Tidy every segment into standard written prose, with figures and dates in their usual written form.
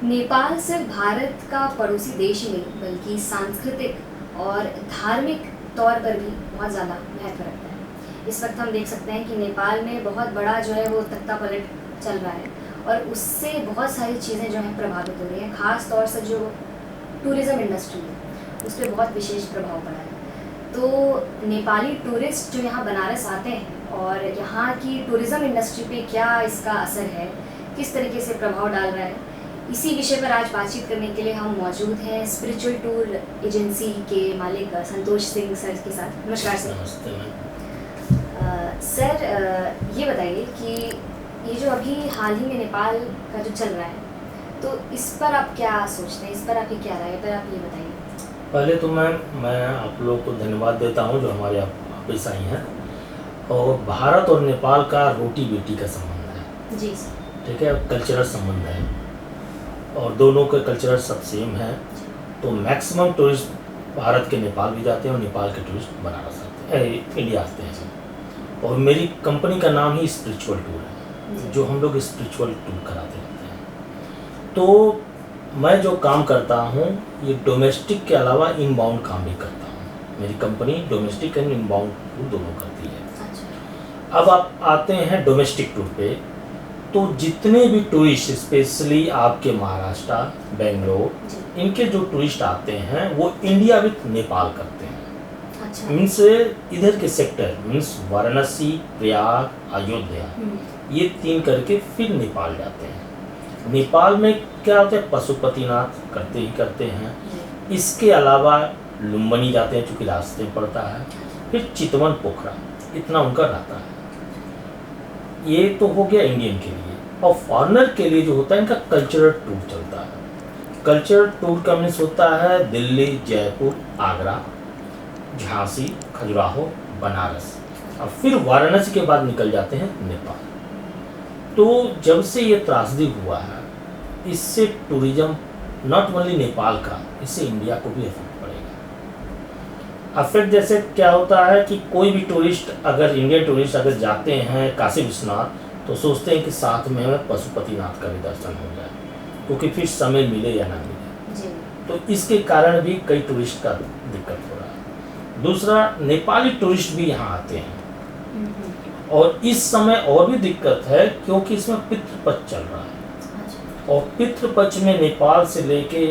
नेपाल सिर्फ भारत का पड़ोसी देश ही नहीं बल्कि सांस्कृतिक और धार्मिक तौर पर भी बहुत ज़्यादा महत्व रखता है। इस वक्त हम देख सकते हैं कि नेपाल में बहुत बड़ा जो है वो तख्ता पलट चल रहा है और उससे बहुत सारी चीज़ें जो हैं प्रभावित हो रही हैं। ख़ास तौर से जो टूरिज़्म इंडस्ट्री है उस पर बहुत विशेष प्रभाव पड़ा है। तो नेपाली टूरिस्ट जो यहाँ बनारस आते हैं और यहाँ की टूरिज़्म इंडस्ट्री पे क्या इसका असर है, किस तरीके से प्रभाव डाल रहा है, इसी विषय पर आज बातचीत करने के लिए हम मौजूद हैं स्पिरिचुअल टूर एजेंसी के मालिक संतोष सिंह सर के साथ। नमस्कार सर। नमस्ते मैम। सर ये बताइए कि ये जो अभी हाल ही में नेपाल का जो चल रहा है तो इस पर आप क्या सोचते हैं, इस पर आपकी क्या राय है, पर आप ये बताइए। पहले तो मैं आप लोग को धन्यवाद देता हूँ जो हमारे ऑफिस आई हैं। और भारत और नेपाल का रोटी बेटी का संबंध है। जी सर। ठीक है, कल्चरल संबंध है और दोनों के कल्चरल सब सेम है। तो मैक्सिमम टूरिस्ट भारत के नेपाल भी जाते हैं और नेपाल के टूरिस्ट बनारस आते हैं, इंडिया आते हैं। और मेरी कंपनी का नाम ही स्पिरिचुअल टूर है, जो हम लोग स्पिरिचुअल टूर कराते रहते हैं। तो मैं जो काम करता हूँ ये डोमेस्टिक के अलावा इनबाउंड काम भी करता हूँ। मेरी company domestic and inbound tour दोनों करती है। अब आप आते हैं डोमेस्टिक टूर पे, तो जितने भी टूरिस्ट स्पेशली आपके महाराष्ट्र, बेंगलोर, इनके जो टूरिस्ट आते हैं वो इंडिया विथ नेपाल करते हैं। अच्छा। मीन्स इधर के सेक्टर मीन्स वाराणसी, प्रयाग, अयोध्या, ये 3 करके फिर नेपाल जाते हैं। नेपाल में क्या होता है, पशुपतिनाथ करते ही करते हैं। इसके अलावा लुम्बिनी जाते हैं चूँकि रास्ते में पड़ता है, फिर चितवन, पोखरा, इतना उनका रहता है। ये तो हो गया इंडियन के लिए। और फॉरेनर के लिए जो होता है इनका कल्चरल टूर चलता है। कल्चरल टूर का मीन्स होता है दिल्ली, जयपुर, आगरा, झांसी, खजुराहो, बनारस, और फिर वाराणसी के बाद निकल जाते हैं नेपाल। तो जब से ये त्रासदी हुआ है इससे टूरिज्म नॉट ओनली नेपाल का, इससे इंडिया को भी इफेक्ट पड़ेगा। अफेक्ट जैसे क्या होता है कि कोई भी टूरिस्ट अगर इंडियन टूरिस्ट अगर जाते हैं काशी विश्वनाथ तो सोचते हैं कि साथ में हमें पशुपतिनाथ का भी दर्शन हो जाए, क्योंकि फिर समय मिले या ना मिले। तो इसके कारण भी कई टूरिस्ट का दिक्कत हो रहा है। दूसरा, नेपाली टूरिस्ट भी यहाँ आते हैं और इस समय और भी दिक्कत है क्योंकि इसमें पितृपक्ष चल रहा है। और पितृपक्ष में नेपाल से लेके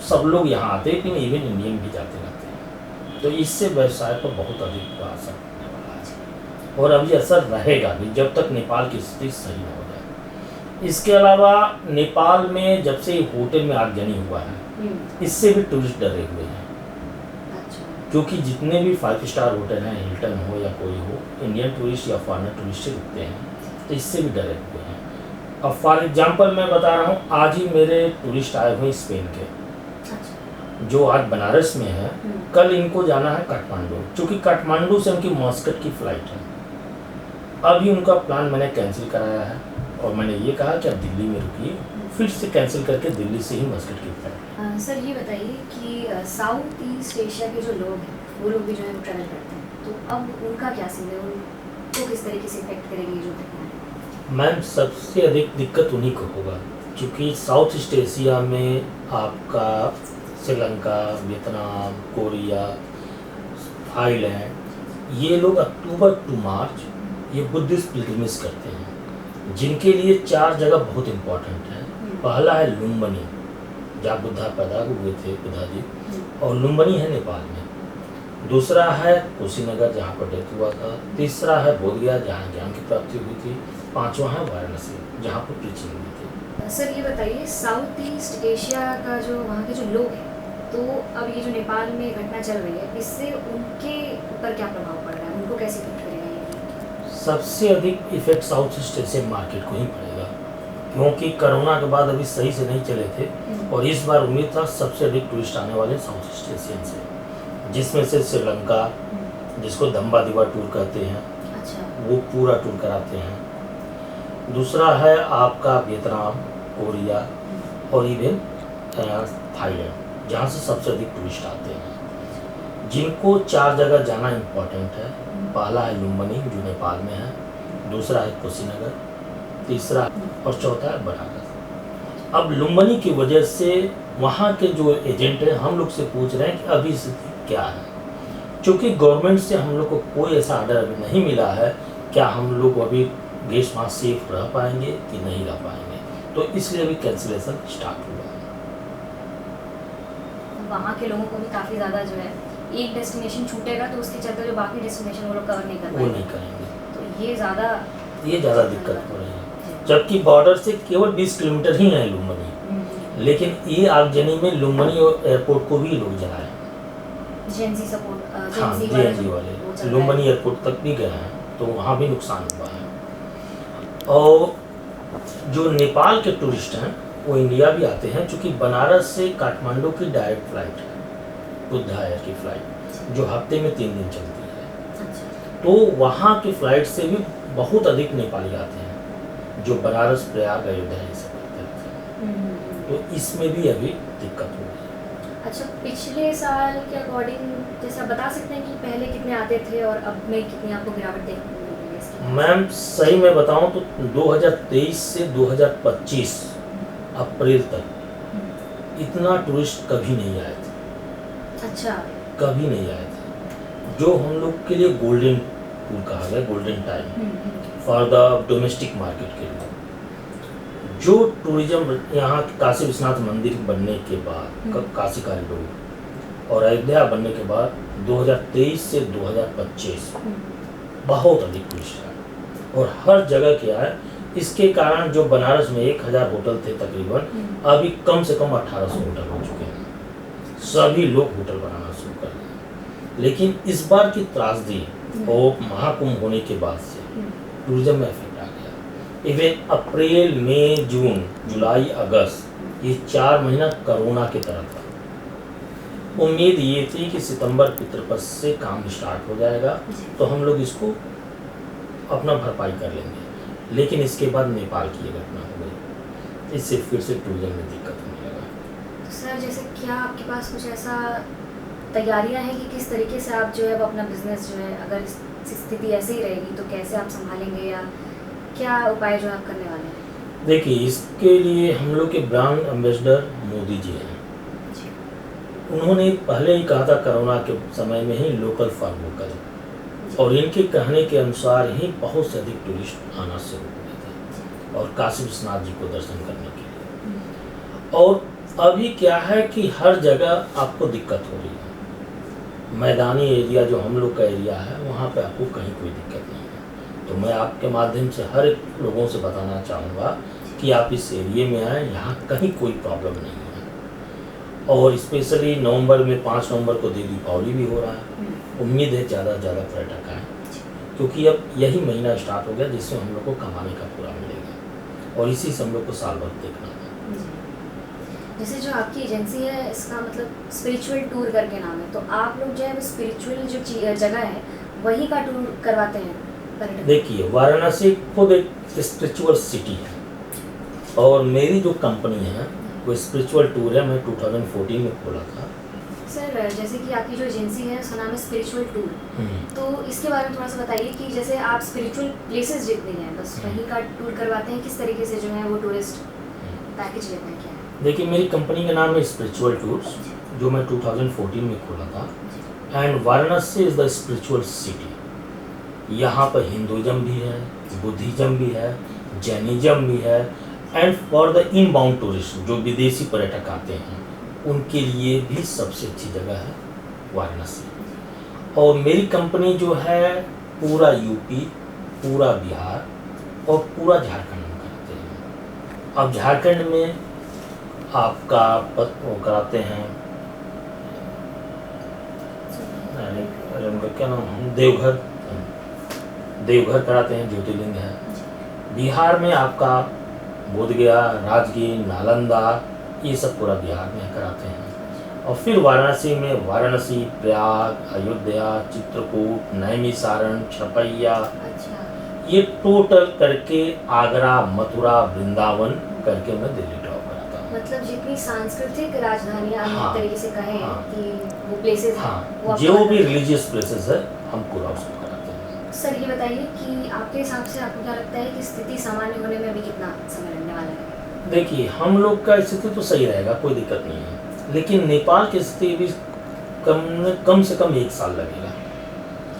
सब लोग यहाँ आते हैं, लेकिन इवन इंडियन भी जाते रहते हैं। तो इससे व्यवसाय पर बहुत अधिक असर पड़ने वाला है और अभी असर रहेगा भी जब तक नेपाल की स्थिति सही न हो जाए। इसके अलावा नेपाल में जब से होटल में आगजनी हुआ है इससे भी टूरिस्ट डरे हुए हैं, क्योंकि जितने भी 5 स्टार होटल हैं, हिल्टन हो या कोई हो, इंडियन टूरिस्ट या फॉरेनर टूरिस्ट से रुकते हैं, तो इससे भी डरे हुए हैं। अब फॉर एग्जांपल मैं बता रहा हूँ, आज ही मेरे टूरिस्ट आए हुए स्पेन के, जो आज बनारस में है, कल इनको जाना है काठमांडू, क्योंकि काठमांडू से उनकी मॉस्कट की फ़्लाइट है। अभी उनका प्लान मैंने कैंसिल कराया है और मैंने ये कहा कि आप दिल्ली में रुकिए, फिर से कैंसिल करके दिल्ली से ही मॉस्कट की फ़्लाइट। सर ये बताइए कि साउथ ईस्ट एशिया के जो लोग हैं वो लोग भी जो है वो ट्रैवल करते हैं, तो अब उनका क्या सीन है, उनको किस तरीके से इफेक्ट करेगी जो घटना है? मैम, सबसे अधिक दिक्कत उन्हीं को होगा, क्योंकि साउथ ईस्ट एशिया में आपका श्रीलंका, वियतनाम, कोरिया, थाईलैंड, ये लोग अक्टूबर टू मार्च ये बुद्धिस्ट पिलग्रिमेज करते हैं, जिनके लिए 4 जगह बहुत इम्पोर्टेंट है। पहला है लुम्बिनी, जहाँ बुद्धा पैदा हुए थे, बुद्धा जी, और लुम्बिनी है नेपाल में। दूसरा है कुशीनगर, जहाँ पर डेथ हुआ था। तीसरा है बोधगया, जहाँ ज्ञान की प्राप्ति हुई थी। 5वां है वाराणसी, जहाँ पर प्रीचिंग हुई थी। सर ये बताइए, साउथ ईस्ट एशिया का जो वहाँ के जो लोग हैं, तो अब ये जो नेपाल में घटना चल रही है इससे उनके ऊपर क्या प्रभाव पड़ रहा है, उनको कैसे इफेक्ट करेगा ये? सबसे अधिक effect south east Asian market को ही पड़ेगा, क्योंकि कोरोना के बाद अभी सही से नहीं चले थे और इस बार उम्मीद था सबसे अधिक टूरिस्ट आने वाले साउथ ईस्ट एशियन से, जिसमें से श्रीलंका, जिसको दम्बा दिवा टूर कहते हैं, वो पूरा टूर कराते हैं। दूसरा है आपका वियतनाम, कोरिया और इवन थाईलैंड, जहाँ से सबसे अधिक टूरिस्ट आते हैं, जिनको 4 जगह जाना इम्पोर्टेंट है। पहला है लुम्बिनी जो नेपाल में है, दूसरा है कुशीनगर, तीसरा और चौथा है बनारस। अब लुम्बिनी की वजह से वहाँ के जो एजेंट हैं हम लोग से पूछ रहे हैं कि अभी स्थिति क्या है, क्योंकि गवर्नमेंट से हम लोग को कोई ऐसा ऑर्डर अभी नहीं मिला है, क्या हम लोग अभी गेस्ट वहाँ सेफ रह पाएंगे कि नहीं रह पाएंगे, तो इसलिए अभी कैंसिलेशन स्टार्ट हुआ है। वहाँ के लोगों को भी काफ़ी ज़्यादा जो है, एक डेस्टिनेशन छूटेगा तो उसके चलते जो बाकी डेस्टिनेशन वो लोग कवर नहीं कर वो पाएंगे, नहीं करेंगे, तो ये ज़्यादा दिक्कत हो रही है। जबकि बॉर्डर से केवल 20 किलोमीटर ही है लुम्बिनी, लेकिन ये आगजनी में लुम्बिनी एयरपोर्ट को भी लोग जलाए। जेएनजी सपोर्ट हाँ, जेएनजी वाले लुम्बिनी एयरपोर्ट तक भी गए हैं, तो वहाँ भी नुकसान हुआ है। और जो नेपाल के टूरिस्ट हैं वो इंडिया भी आते हैं, क्योंकि बनारस से काठमांडू की डायरेक्ट फ्लाइट है, बुद्धा एयर की फ्लाइट, जो हफ्ते में 3 दिन चलती है। अच्छा। तो वहाँ की फ्लाइट से भी बहुत अधिक नेपाली आते हैं, जो बनारस, प्रयाग, अयोध्या ये सब करते हैं। तो इसमें भी अभी दिक्कत हो रही है। अच्छा, पिछले साल के अकॉर्डिंग जैसे आप बता सकते हैं कि पहले कितने आते थे और अब में कितनी आपको गिरावट देखने को मिल रही है इसकी? मैम सही में बताऊं तो 2023 से 2025 अप्रैल तक इतना टूरिस्ट कभी नहीं आए थे। अच्छा। कभी नहीं आए थे, जो हम लोग के लिए गोल्डन टूर कहा गया, golden time for the domestic market के लिए। जो टूरिज्म यहाँ काशी विश्वनाथ मंदिर बनने के बाद, काशी कॉरिडोर और अयोध्या बनने के बाद 2023 से 2025 बहुत अधिक टूरिस्ट आए, और हर जगह क्या है, इसके कारण जो बनारस में 1000 होटल थे तकरीबन, अभी कम से कम 1800 होटल हो चुके हैं। सभी लोग होटल बनाना शुरू कर दिए। लेकिन इस बार की त्रासदी और महाकुंभ होने के बाद से टूरिज्म में इफेक्ट आ गया। इवन अप्रैल, मई, जून, जुलाई, अगस्त ये 4 महीना कोरोना की तरह था। उम्मीद ये थी कि सितंबर पितृपक्ष से काम स्टार्ट हो जाएगा, तो हम लोग इसको अपना भरपाई कर लेंगे, लेकिन इसके बाद नेपाल की ये घटना हो गई, इससे फिर से टूरिज्म में दिक्कत होने लगा। तो सर, जैसे क्या आपके पास कुछ ऐसा तैयारियां हैं कि किस तरीके से आप जो है वो अपना बिजनेस जो है, अगर स्थिति ऐसे ही रहेगी तो कैसे आप संभालेंगे, या क्या उपाय जो आप करने वाले हैं? देखिए, इसके लिए हम लोग के ब्रांड एम्बेसडर मोदी जी हैं। उन्होंने पहले ही कहा था कोरोना के समय में ही लोकल फॉर वोकल, और इनके कहने के अनुसार ही बहुत से अधिक टूरिस्ट आना शुरू हो गए थे, और काशी विश्वनाथ जी को दर्शन करने के लिए। और अभी क्या है कि हर जगह आपको दिक्कत हो रही है। मैदानी एरिया जो हम लोग का एरिया है, वहाँ पे आपको कहीं कोई दिक्कत नहीं है। तो मैं आपके माध्यम से हर एक लोगों से बताना चाहूँगा कि आप इस एरिए में आएँ, यहाँ कहीं कोई प्रॉब्लम नहीं है। और स्पेशली नवंबर में 5 नवंबर को दीपावली भी हो रहा है, उम्मीद है ज़्यादा से ज़्यादा पर्यटक आए, क्योंकि अब यही महीना स्टार्ट हो गया जिससे हम लोग को कमाने का पूरा मिलेगा, और इसी से हम लोग को साल भर देखना है। जैसे जो आपकी एजेंसी है, इसका मतलब स्पिरिचुअल टूर करके नाम है, तो आप लोग जो है वो स्पिरिचुअल जो जगह है वहीं का टूर करवाते हैं पर्यटक? देखिए, वाराणसी खुद एक स्पिरिचुअल सिटी है, और मेरी जो कंपनी है वो स्पिरिचुअल टूर है, मैं 2014 में खोला था। सर, जैसे कि आपकी जो एजेंसी है उसका नाम है स्पिरिचुअल टूर, तो इसके बारे में थोड़ा सा बताइए कि जैसे आप स्पिरिचुअल प्लेसेस जितनी हैं बस वहीं का टूर करवाते हैं, किस तरीके से जो है वो टूरिस्ट पैकेज लेते हैं, क्या है? देखिए, मेरी कंपनी का नाम है स्पिरिचुअल टूर्स, जो मैं 2014 में खोला था। And Varanasi is the spiritual city. यहाँ पर हिंदुज़म भी है, बुद्धिज़्म भी है, जैनिज़्म भी है, and for the inbound tourist जो विदेशी पर्यटक आते हैं उनके लिए भी सबसे अच्छी जगह है वाराणसी। और मेरी कंपनी जो है पूरा यूपी, पूरा बिहार और पूरा झारखंड में कराते हैं। अब झारखंड में आपका वो कराते हैं, क्या नाम है, देवघर कराते हैं, ज्योतिर्लिंग है। बिहार में आपका बोधगया, राजगीर, नालंदा, ये सब पूरा बिहार में कराते हैं। और फिर वाराणसी में वाराणसी, प्रयाग, अयोध्या, चित्रकूट, नैमिषारण, छपैया, ये टोटल करके आगरा, मथुरा, वृंदावन करके मैं दिल्ली ड्रॉप कराता हूँ। मतलब जितनी सांस्कृतिक राजधानियाँ हाँ, तरीके से कहें कि वो प्लेसेस हैं, हाँ, जो भी रिलीजियस प्लेसेस है हम पूरा उसको कराते हैं। सर, ये बताइए कि आपके हिसाब से आपको क्या लगता है कि स्थिति सामान्य होने में अभी कितना समय लगने वाला है? देखिए, हम लोग का स्थिति तो सही रहेगा, कोई दिक्कत नहीं है, लेकिन नेपाल की स्थिति भी कम से कम 1 साल लगेगा,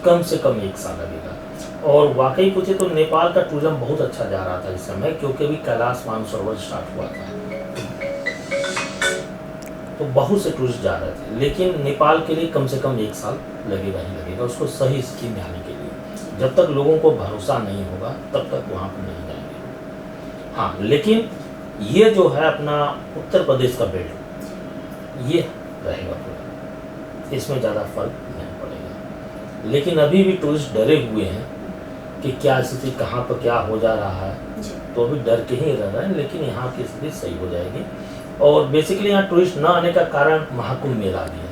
कम से कम 1 साल लगेगा। और वाकई पूछे तो नेपाल का टूरिज्म बहुत अच्छा जा रहा था इस समय, क्योंकि अभी कैलाश मानसरोवर स्टार्ट हुआ था, तो बहुत से टूरिस्ट जा रहे थे। लेकिन नेपाल के लिए कम से कम 1 साल लगेगा ही लगेगा उसको सही स्थिति में आने के लिए। जब तक लोगों को भरोसा नहीं होगा तब तक वहाँ पर नहीं जाएंगे। हाँ, लेकिन ये जो है अपना उत्तर प्रदेश का बेल्ट, ये रहेगा पूरा, इसमें ज़्यादा फर्क नहीं पड़ेगा। लेकिन अभी भी टूरिस्ट डरे हुए हैं कि क्या स्थिति कहाँ पर क्या हो जा रहा है, तो अभी डर के ही रह रहे हैं। लेकिन यहाँ की स्थिति सही हो जाएगी। और बेसिकली यहाँ टूरिस्ट ना आने का कारण महाकुंभ मेला भी है,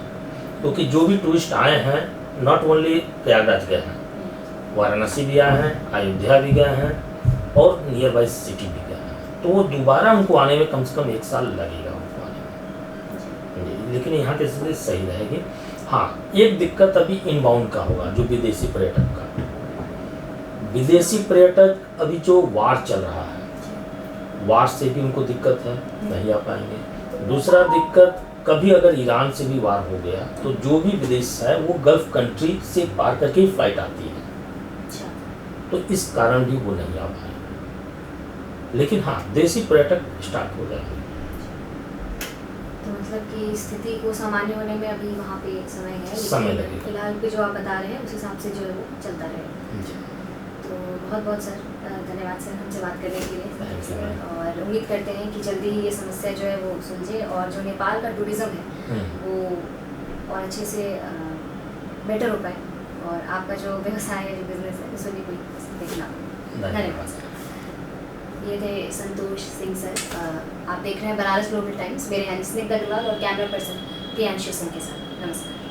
क्योंकि जो भी टूरिस्ट आए हैं नॉट ओनली प्रयागराज गए हैं, वाराणसी भी आए हैं, अयोध्या भी गए हैं और नियर बाई सिटी भी गए हैं, तो वो दोबारा उनको आने में कम से कम 1 साल लगेगा उनको आने में। लेकिन यहाँ की स्थिति सही रहेगी। हाँ, एक दिक्कत अभी इनबाउंड का होगा, जो विदेशी पर्यटक का। विदेशी पर्यटक अभी जो वार चल रहा है, वार से भी उनको दिक्कत है, नहीं आ पाएंगे। दूसरा दिक्कत, कभी अगर ईरान से भी वार हो गया तो जो भी विदेश है वो गल्फ कंट्री से पार करके ही फ्लाइट आती है, तो इस कारण भी वो नहीं आ पाएंगे। लेकिन हाँ, देसी पर्यटक स्टार्ट हो जाएंगे। तो मतलब कि स्थिति को सामान्य होने में अभी वहाँ पे समय है, समय लगेगा। फिलहाल पे जो आप बता रहे हैं उस हिसाब से जो है वो चलता रहेगा। तो बहुत बहुत सर धन्यवाद सर हमसे बात करने के लिए, और उम्मीद करते हैं कि जल्दी ही ये समस्या जो है वो सुलझे और जो नेपाल का टूरिज़्म है वो और अच्छे से बेटर हो पाए, और आपका जो व्यवसाय है, जो बिजनेस है, उसमें भी कोई देखना। धन्यवाद सर। ये थे संतोष सिंह सर। आप देख रहे हैं बनारस ग्लोबल टाइम्स, मेरे यानी स्निग्धा अग्रवाल और कैमरा पर्सन प्रियांशु सिंह के साथ। नमस्कार।